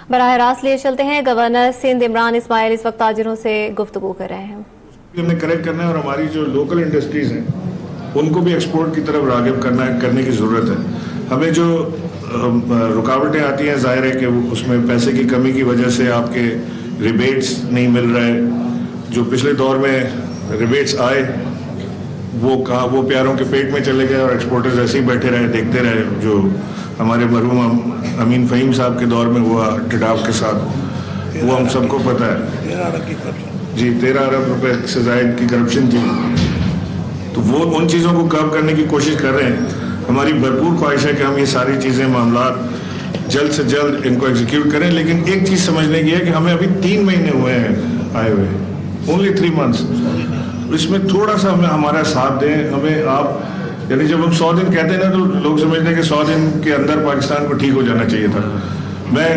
براہ راست لیے چلتے ہیں، گورنر سندھ عمران اسماعیل اس وقت تاجروں سے گفتگو کر رہے ہیں۔ ہمیں کریکٹ کرنا ہے اور ہماری جو لوکل انڈسٹریز ہیں ان کو بھی ایکسپورٹ کی طرف راغب کرنے کی ضرورت ہے۔ ہمیں جو رکاوٹیں آتی ہیں ظاہر ہے کہ اس میں پیسے کی کمی کی وجہ سے آپ کے ریبیٹس نہیں مل رہے، جو پچھلے دور میں ریبیٹس آئے وہ پیاروں کے پیٹ میں چلے گئے اور ایکسپورٹرز ایسے ہی بیٹھے رہے دیکھتے رہے، جو ہمارے مرحوم امین فہیم صاحب کے دور میں ہوا ٹڈاف کے ساتھ، وہ ہم سب کو پتہ ہے جی 13 ارب روپے سے زائد کی کرپشن تھی، تو وہ ان چیزوں کو کم کرنے کی کوشش کر رہے ہیں۔ ہماری بھرپور خواہش ہے کہ ہم یہ ساری چیزیں معاملات جلد سے جلد ان کو ایگزیکیوٹ کریں، لیکن ایک چیز سمجھنے کی ہے کہ ہمیں ابھی 3 مہینے ہوئے ہیں آئے ہوئے، اونلی 3 months، اس میں تھوڑا سا ہمیں ہمارا ساتھ دیں۔ ہمیں آپ یعنی جب ہم 100 دن کہتے ہیں نا تو لوگ سمجھتے ہیں کہ 100 دن کے اندر پاکستان کو ٹھیک ہو جانا چاہیے تھا۔ میں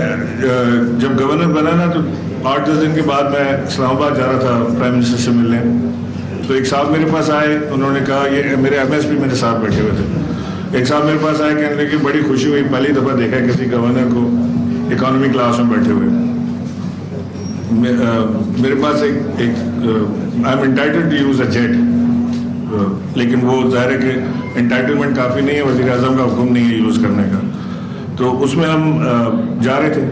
جب گورنر بنا نا تو 8-10 دن کے بعد میں اسلام آباد جا رہا تھا پرائم منسٹر سے ملنے، تو ایک صاحب میرے پاس آئے، انہوں نے کہا، یہ میرے MSP میرے ساتھ بیٹھے ہوئے تھے، ایک صاحب میرے پاس آئے کہنے لگے کہ بڑی خوشی ہوئی، پہلی دفعہ دیکھا کسی گورنر کو اکانومی کلاس میں بیٹھے ہوئے۔ میرے پاس ایک I am entitled to use a jet, لیکن وہ ظاہر ہے کہ انٹائٹلمنٹ کافی نہیں ہے، وزیر اعظم کا حکم نہیں ہے یوز کرنے کا، تو اس میں ہم جا رہے تھے،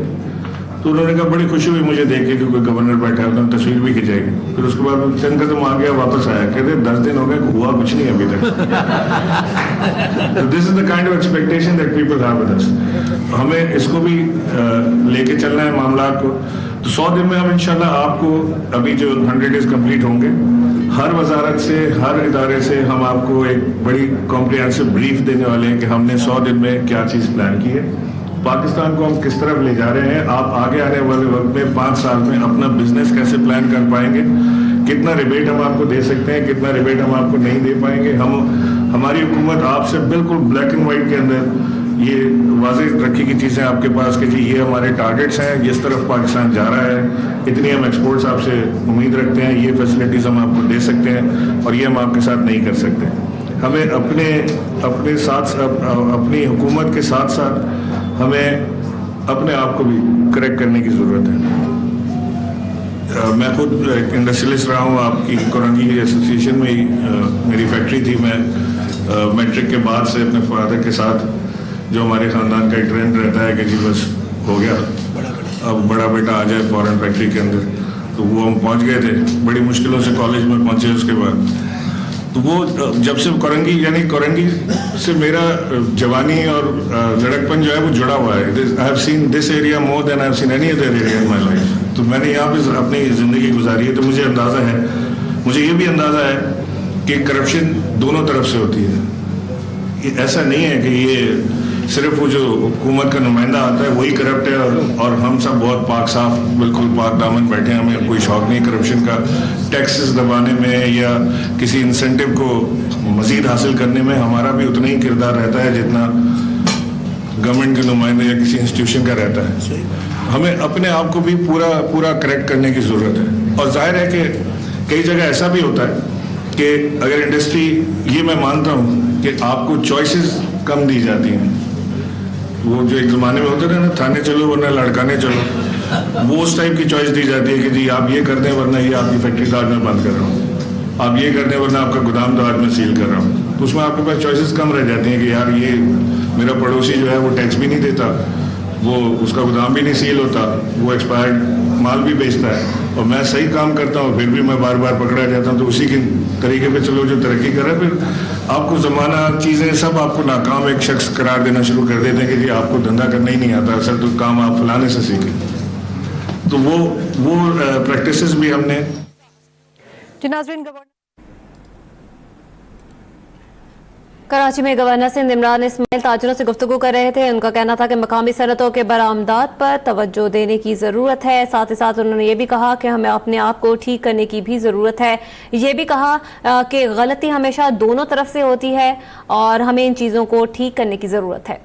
تو انہوں نے کہا بڑی خوشی ہوئی مجھے دیکھ کے کہ کوئی گورنر بیٹھا ہے، انہوں نے تصویر بھی کھینچائی گی۔ پھر اس کے بعد چند قدم آ گیا، واپس آیا، کہتے 10 دن ہو گئے ہوا کچھ نہیں ابھی تک۔ This is the kind of expectation that people have with us. ہمیں اس کو بھی لے کے چلنا ہے معاملات کو، تو 100 دن میں ہم انشاءاللہ آپ کو ابھی جو 100 days کمپلیٹ ہوں گے، ہر وزارت سے ہر ادارے سے ہم آپ کو ایک بڑی کمپریہنسو بریف دینے والے ہیں کہ ہم نے 100 دن میں کیا چیز پلان کی ہے، پاکستان کو ہم کس طرف لے جا رہے ہیں، آپ آگے آنے والے وقت میں 5 سال میں اپنا بزنس کیسے پلان کر پائیں گے، کتنا ریبیٹ ہم آپ کو دے سکتے ہیں، کتنا ریبیٹ ہم آپ کو نہیں دے پائیں گے۔ ہماری حکومت آپ سے بالکل بلیک اینڈ وائٹ کے اندر یہ واضح رکھے گی چیزیں آپ کے پاس کہ جی یہ ہمارے ٹارگیٹس ہیں، جس طرف پاکستان جا رہا ہے، اتنی ہم ایکسپورٹس آپ سے امید رکھتے ہیں، یہ فیسلٹیز ہم آپ کو دے سکتے ہیں اور یہ ہم آپ کے ساتھ نہیں کر سکتے۔ ہمیں اپنے ساتھ اپنی حکومت کے ساتھ ساتھ ہمیں اپنے آپ کو بھی کریکٹ کرنے کی ضرورت ہے۔ میں خود ایک انڈسٹریلسٹ رہا ہوں، آپ کی کورنگی ایسوسی ایشن میں میری فیکٹری تھی، میں میٹرک کے بعد سے اپنے فادر کے ساتھ، جو ہمارے خاندان کا ایک ٹرینڈ رہتا ہے کہ جی بس ہو گیا اب بڑا بیٹا آ جائے فورن فیکٹری کے اندر، تو وہ ہم پہنچ گئے تھے، بڑی مشکلوں سے کالج میں پہنچے۔ اس کے بعد تو وہ جب سے کورنگی سے میرا جوانی اور لڑکپن جو ہے وہ جڑا ہوا ہے۔ I have seen this area more than I have seen any other area in my life۔ تو میں نے یہاں پہ اپنی زندگی گزاری ہے، تو مجھے اندازہ ہے، مجھے یہ بھی اندازہ ہے کہ کرپشن دونوں طرف سے ہوتی ہے۔ ایسا نہیں ہے کہ یہ صرف وہ جو حکومت کا نمائندہ آتا ہے وہی کرپٹ ہے اور ہم سب بہت پاک صاف بالکل پاک دامن بیٹھے ہیں، ہمیں کوئی شوق نہیں کرپشن کا۔ ٹیکسز دبانے میں یا کسی انسینٹو کو مزید حاصل کرنے میں ہمارا بھی اتنا ہی کردار رہتا ہے جتنا گورنمنٹ کے نمائندے یا کسی انسٹیٹیوشن کا رہتا ہے۔ ہمیں اپنے آپ کو بھی پورا کریکٹ کرنے کی ضرورت ہے، اور ظاہر ہے کہ کئی جگہ ایسا بھی ہوتا ہے کہ اگر انڈسٹری، یہ میں مانتا ہوں کہ آپ کو چوائسز کم دی جاتی ہیں، وہ جو ایک زمانے میں ہوتے تھے نا تھانے چلو ورنہ لڑکانے چلو، وہ اس ٹائپ کی چوائس دی جاتی ہے کہ جی آپ یہ کر دیں ورنہ یہ آپ کی فیکٹری تو آج میں بند کر رہا ہوں، آپ یہ کر دیں ورنہ آپ کا گودام تو آج میں سیل کر رہا ہوں۔ تو اس میں آپ کے پاس چوائسیز کم رہ جاتی ہیں کہ یار یہ میرا پڑوسی جو ہے وہ ٹیکس بھی نہیں دیتا، وہ اس کا گودام بھی نہیں سیل ہوتا، وہ ایکسپائرڈ مال بھی بیچتا ہے، اور میں صحیح کام کرتا ہوں پھر بھی میں بار بار پکڑا جاتا ہوں۔ تو اسی کے طریقے پہ چلو جو ترقی کر رہا ہے، پھر آپ کو زمانہ چیزیں سب آپ کو ناکام ایک شخص قرار دینا شروع کر دیتے ہیں کہ جی آپ کو دھندا کرنا ہی نہیں آتا، اصل تو کام آپ فلانے سے سیکھیں۔ تو وہ پریکٹسز بھی ہم نے کراچی میں گورنر سندھ عمران اسماعیل تاجروں سے گفتگو کر رہے تھے۔ ان کا کہنا تھا کہ مقامی صنعتوں کے برآمدات پر توجہ دینے کی ضرورت ہے، ساتھ ہی ساتھ انہوں نے یہ بھی کہا کہ ہمیں اپنے آپ کو ٹھیک کرنے کی بھی ضرورت ہے۔ یہ بھی کہا کہ غلطی ہمیشہ دونوں طرف سے ہوتی ہے اور ہمیں ان چیزوں کو ٹھیک کرنے کی ضرورت ہے۔